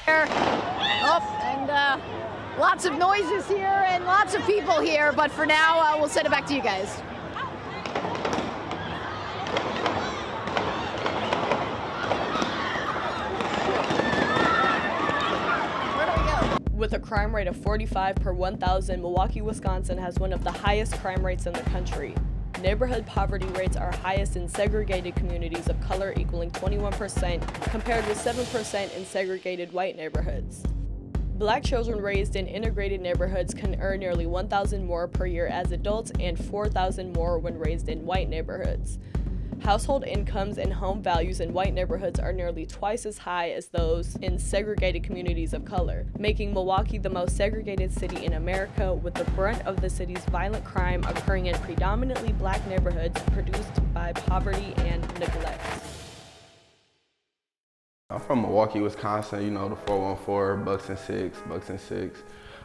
Oh, and lots of noises here and lots of people here, but for now, we'll send it back to you guys. With a crime rate of 45 per 1,000, Milwaukee, Wisconsin has one of the highest crime rates in the country. Neighborhood poverty rates are highest in segregated communities of color, equaling 21%, compared with 7% in segregated white neighborhoods. Black children raised in integrated neighborhoods can earn nearly $1,000 more per year as adults and $4,000 more when raised in white neighborhoods. Household incomes and home values in white neighborhoods are nearly twice as high as those in segregated communities of color, making Milwaukee the most segregated city in America, with the brunt of the city's violent crime occurring in predominantly black neighborhoods produced by poverty and neglect. I'm from Milwaukee, Wisconsin, you know, the 414, Bucks and six.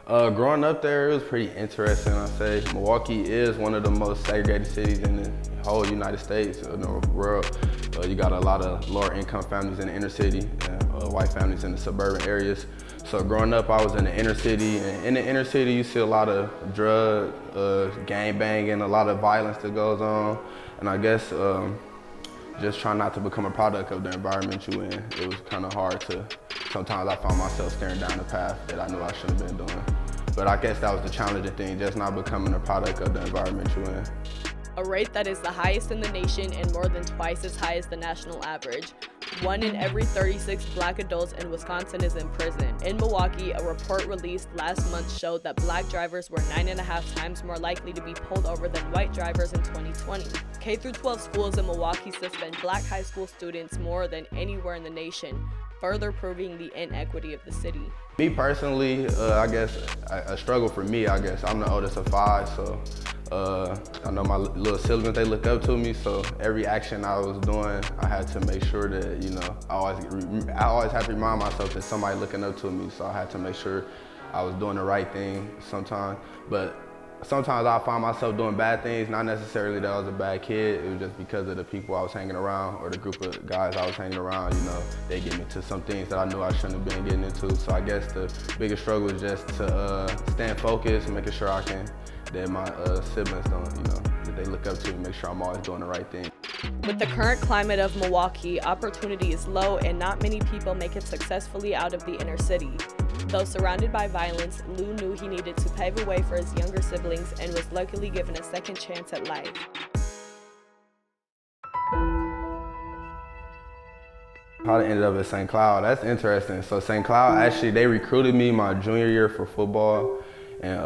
Growing up there, it was pretty interesting, I'd say. Milwaukee is one of the most segregated cities in the whole United States, in the world. You got a lot of lower income families in the inner city, and white families in the suburban areas. So growing up, I was in the inner city, and in the inner city, you see a lot of drug, gang banging, a lot of violence that goes on. And I guess just trying not to become a product of the environment you in. It was kind of hard to, sometimes I found myself staring down the path that I knew I shouldn't have been doing. But I guess that was the challenging thing, just not becoming a product of the environment you in. A rate that is the highest in the nation and more than twice as high as the national average. 1 in every 36 black adults in Wisconsin is in prison. In Milwaukee, a report released last month showed that black drivers were 9.5 times more likely to be pulled over than white drivers in 2020. K-12 schools in Milwaukee suspend black high school students more than anywhere in the nation, further proving the inequity of the city. Me personally, I guess a struggle for me, I guess. I'm the oldest of 5, so I know my little siblings, they look up to me, so every action I was doing, I had to make sure that, you know, I always had to remind myself that somebody looking up to me, so I had to make sure I was doing the right thing sometimes. But sometimes I find myself doing bad things, not necessarily that I was a bad kid, it was just because of the people I was hanging around or the group of guys I was hanging around, you know, they get me to some things that I knew I shouldn't have been getting into. So I guess the biggest struggle is just to staying focused, making sure that my siblings don't, you know, that they look up to me, make sure I'm always doing the right thing. With the current climate of Milwaukee, opportunity is low and not many people make it successfully out of the inner city. Though surrounded by violence, Lou knew he needed to pave a way for his younger siblings and was luckily given a second chance at life. How I ended up at St. Cloud, that's interesting. So St. Cloud, actually, they recruited me my junior year for football. And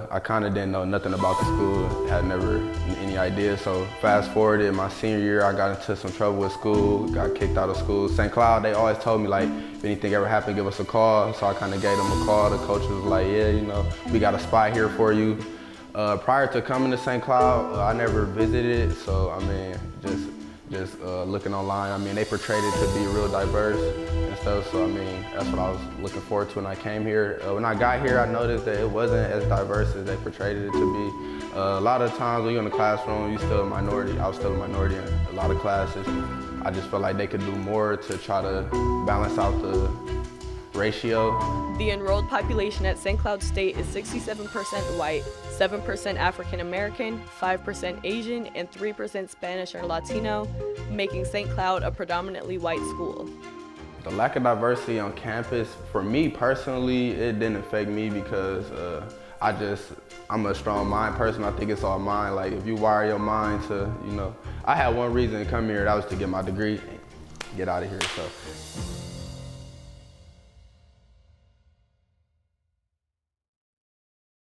I kind of didn't know nothing about the school, had never any idea. So fast forward in my senior year, I got into some trouble with school, got kicked out of school. St. Cloud, they always told me, like, if anything ever happened, give us a call. So I kind of gave them a call. The coach was like, yeah, you know, we got a spot here for you. Prior to coming to St. Cloud, I never visited it. So, I mean, just looking online, I mean, they portrayed it to be real diverse and stuff, so I mean, that's what I was looking forward to when I came here. When I got here, I noticed that it wasn't as diverse as they portrayed it to be. A lot of times when you're in the classroom, you're still a minority. I was still a minority in a lot of classes. I just felt like they could do more to try to balance out the ratio. The enrolled population at St. Cloud State is 67% white, 7% African American, 5% Asian, and 3% Spanish or Latino, making St. Cloud a predominantly white school. The lack of diversity on campus, for me personally, it didn't affect me because I'm a strong mind person. I think it's all mind. Like, if you wire your mind to, you know, I had one reason to come here, that was to get my degree and get out of here. So